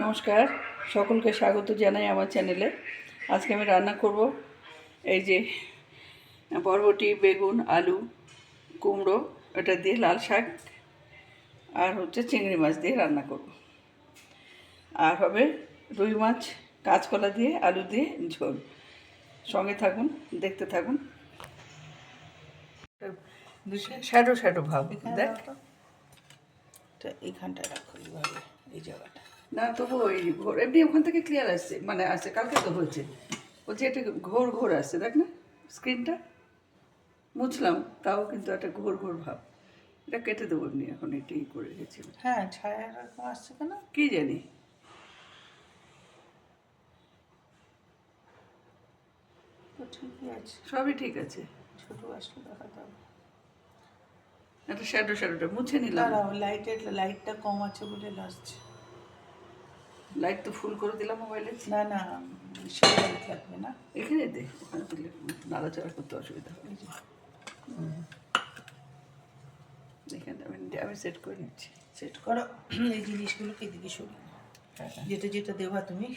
নমস্কার, সকলকে স্বাগত জানাই আমার চ্যানেলে। আজকে আমি রান্না করব এই যে বরবটি, বেগুন, আলু, কুমড়ো এটা দিয়ে লাল শাক আর হচ্ছে চিংড়ি মাছ দিয়ে রান্না করব। আর হবে রুই মাছ কাঁচকলা দিয়ে আলু দিয়ে ঝোল। সঙ্গে থাকুন, দেখতে থাকুন। শ্যাডো শ্যাডো ভাব দেখ, এইখানটায় রাখো এইভাবে, এই জায়গাটা না তবু ওই ঘোর এমনি ওখান থেকে ক্লিয়ার আসছে, মানে আসছে, কালকে তো হয়েছে। বলছি এটা ঘোর ঘোর আসছে, দেখ না স্ক্রিনটা মুছলাম, তাও কিন্তু একটা ঘোর ঘোর ভাব। এটা কেটে দেবো এমনি, এখন এটাই করে রেখেছি। হ্যাঁ, ছায়া এরকম আসছে কেন কী জানি, তো ঠিকই আছে, সবই ঠিক আছে। ছোটো আসলে দেখাতে হবে। একটা শ্যাডো শ্যাডোটা মুছে নিলাম। দাঁড়াও, লাইটটা কম আছে বলে আসছে। লাইট তো ফুল করে দিলাম মোবাইলে। না না, সেই লাইট লাগবে না, এখানে দে, ওখানে দিলে নাড়াচাড়া করতে অসুবিধা হবে। এই যে এখানে আমি সেট করে নিচ্ছি। সেট করো। এই জিনিসগুলোকে এদিকে সরিয়ে নাও। যেটা যেটা দেওয়া তুমি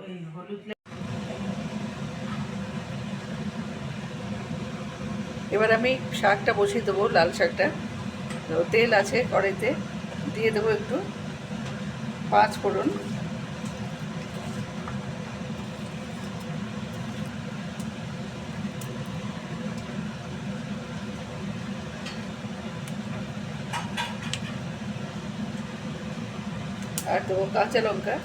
এই হলুদ এবার আমি শাকটা বসিয়ে দেবো, লাল শাকটা। তো তেল আছে কড়াইতে, দিয়ে দেবো একটু 5 ফোড়ন, আর দেবো কাঁচা লঙ্কা,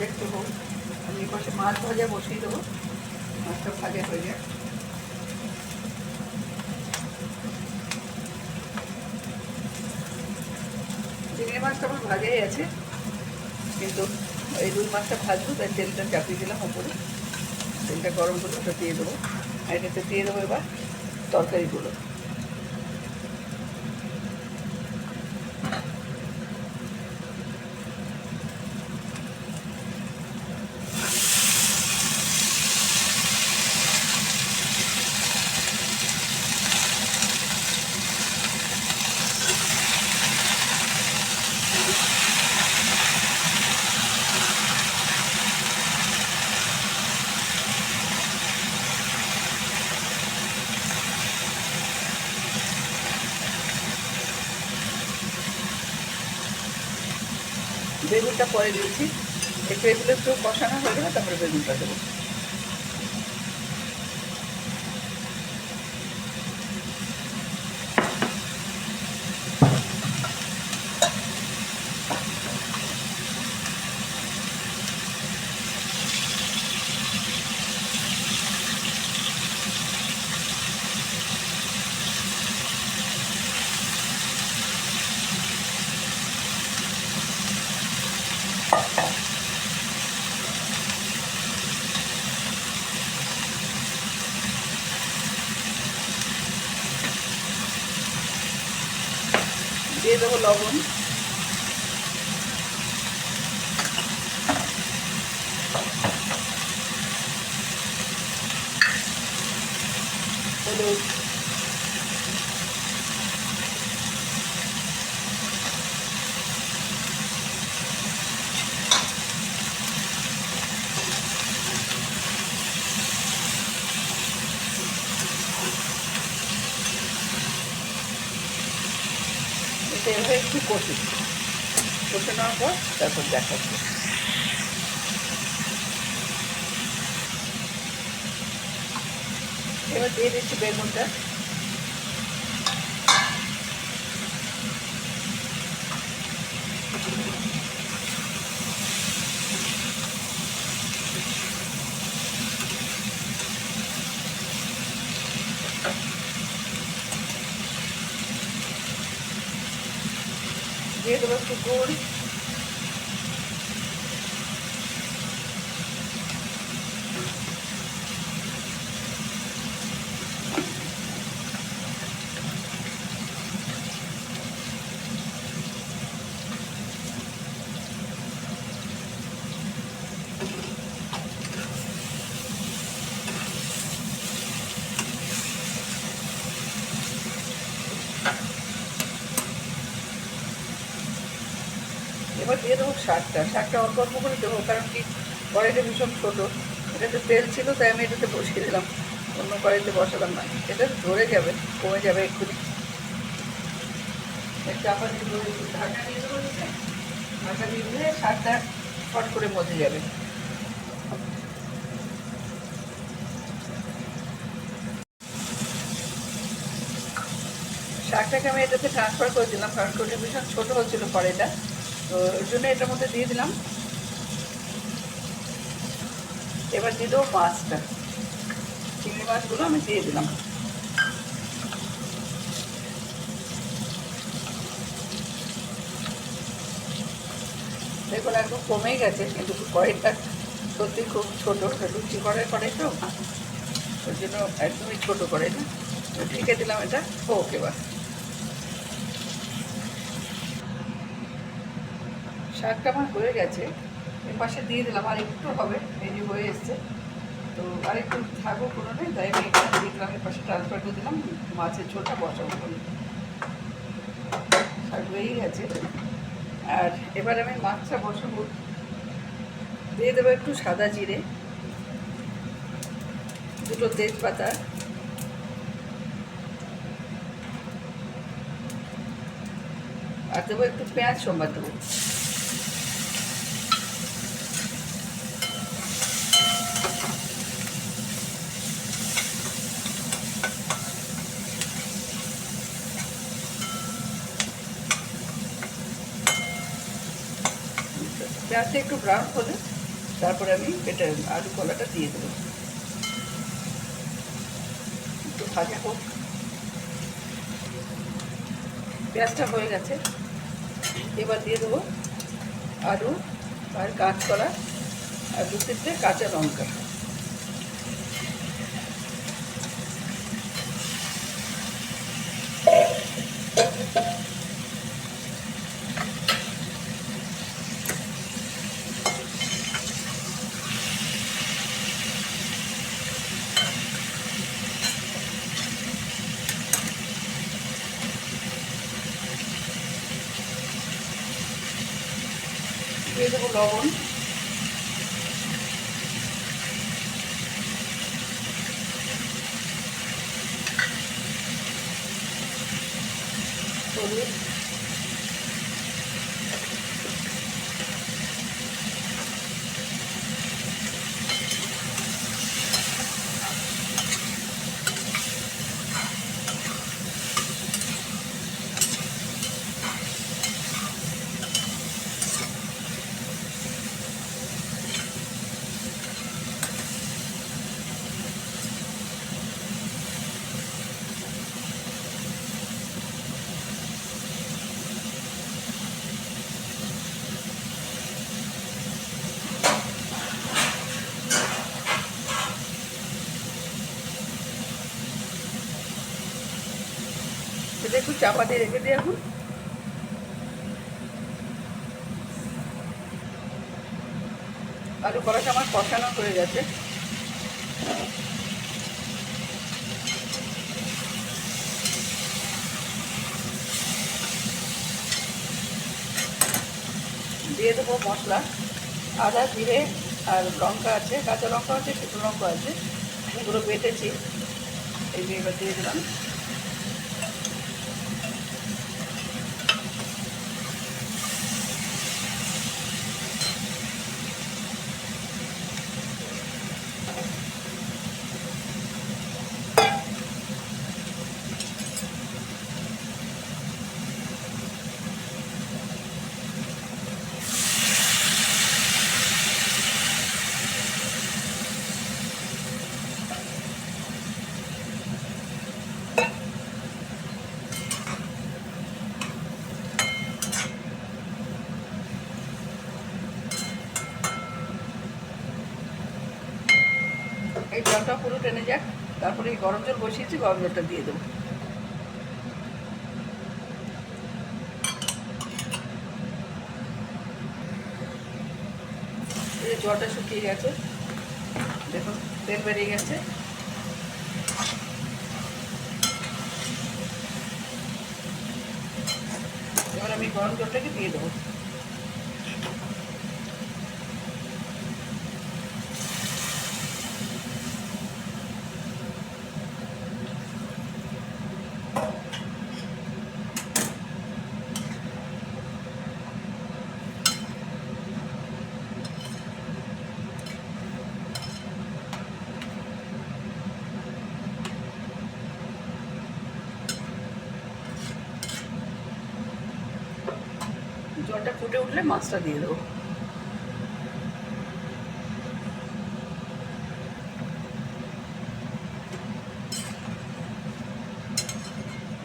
একটু হোক। আমি পাশে মাছ ভাজা বসিয়ে দেবো, মাছটা ভাজা হয়ে যায়। চিংড়ি মাছটা আমার ভাজাই আছে, কিন্তু এই রুই মাছটা ভাজবো, তাই তেলটা চাপিয়ে দিলাম ওপরে। তেলটা গরম করে ওটা দিয়ে দেবো, আর এটাতে দিয়ে দেবো এবার তরকারিগুলো। বেগুনটা পরে দিয়েছি, একটু এগুলো একটু কষানো হয়ে গেলে তারপরে বেগুনটা দেবো। দিয়ে দেবো লবণ, হলুদ, এটা এভাবে একটু কষি, কষে নেওয়ার পর তারপর দেখাচ্ছি। এবার দিয়ে দিচ্ছি বেগুনটা, দিয়ে দেবো একটু গুড়, দিয়ে দেবো শাকটা। শাকটা অল্প অল্প করে দেবো, কারণ কি কড়াইটা ভীষণ ছোটো, এটাতে তেল ছিল তাই আমি এটাতে বসিয়ে দিলাম, অন্য কড়াইতে বসালাম না। এটা ধরে যাবে, কমে যাবে এক্ষুনি। চাপা দিয়ে দেবো, একটু ঢাকা দিয়ে দেবো, ঢাকা দিয়ে দিলে শাকটা ফট করে মজে যাবে। শাকটাকে আমি এটাতে ট্রান্সফার করে দিলাম, কারণ ওটা ভীষণ ছোটো হচ্ছিলো কড়াইটা, তো ওই জন্য এটার মধ্যে দিয়ে দিলাম। এবার দিয়ে দেবো মাছটা, চিংড়ি মাছগুলো আমি দিয়ে দিলাম। দেখুন একদম কমেই গেছে, কিন্তু কড়াইটা সত্যি খুব ছোটো, লুচি কড়াই তো, ওই জন্য একদমই ছোটো কড়াইটা। ঢেকে দিলাম এটা হোক। এবার শাকটা আমার হয়ে গেছে, এর পাশে দিয়ে দিলাম, আর একটু হবে, এই যে হয়ে এসছে, তো আরেকটু থাকবো কোনো নেই, তাই আমি এখানে দিয়ে দিলাম, এর পাশে ট্রান্সফার করে দিলাম, মাছের ঝোলটা বসাবো বলে। শাক হয়েই গেছে, আর এবার আমি মাছটা বসাবো। দিয়ে দেবো একটু সাদা জিরে, দুটো তেজপাতা, আর দেবো একটু পেঁয়াজ সম্বাদ দেবো। পেঁয়াজটা একটু ব্রাউন হলে তারপরে আমি এটা আলু কলাটা দিয়ে দেবো, একটু ভাজা হোক। পেঁয়াজটা হয়ে গেছে, এবার দিয়ে দেবো আলু আর কাঁচকলা আর 2-3টে কাঁচা লঙ্কা। দিয়ে দেবো লবণ, হলুদ, এটা একটু চাপা দিয়ে রেখে দিই। এখন আলু কলাটা আমার কষানো হয়ে গেছে, দিয়ে দেবো মশলা, আদা জিরে আর লঙ্কা আছে, কাঁচা লঙ্কা আছে, শুকনো লঙ্কা আছে, এগুলো বেটেছি, এই যে এবার দিয়ে দিলাম। এই জলটা পুরো টেনে যাক, তারপরে এই গরম জল বসিয়েছি, গরম জলটা দিয়ে দেবো। এই জলটা শুকিয়ে গেছে, দেখুন তেল বেরিয়ে গেছে। এবার আমি গরম জলটাকে দিয়ে দেবো। ফুটে উঠলে মাছটা দিয়ে দেবো।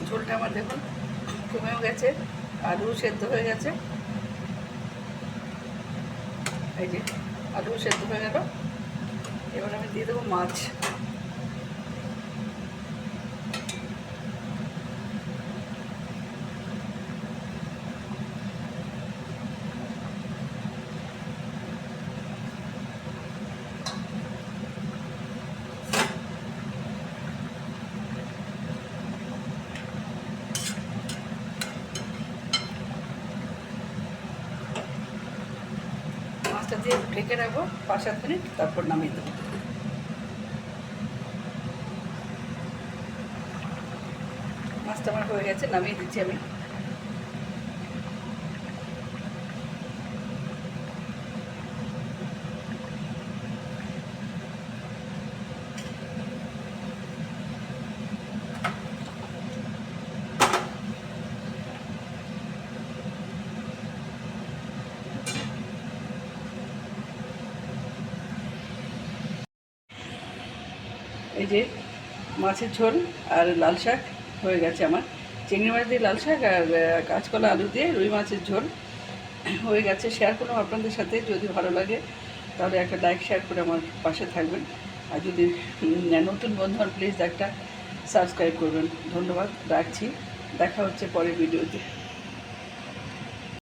ঝোলটা আমার দেখুন কমেও গেছে, আলু সেদ্ধ হয়ে গেছে। এই যে আলু সেদ্ধ হয়ে গেল, এবার আমি দিয়ে দেবো মাছ। মাছটা দিয়ে ঢেকে রাখবো 5-7 মিনিট, তারপর নামিয়ে দেবো। মাছটা আমার হয়ে গেছে, নামিয়ে দিচ্ছি আমি। এই যে মাছের ঝোল আর লাল শাক হয়ে গেছে আমার। চিংড়ি মাছ দিয়ে লাল শাক আর কাঁচকলা আলু দিয়ে রুই মাছের ঝোল হয়ে গেছে। শেয়ার করলাম আপনাদের সাথে, যদি ভালো লাগে তাহলে একটা লাইক শেয়ার করে আমার পাশে থাকবেন। আর যদি নতুন বন্ধু হন প্লিজ একটা সাবস্ক্রাইব করবেন। ধন্যবাদ, রাখছি। দেখা হচ্ছে পরের ভিডিওতে।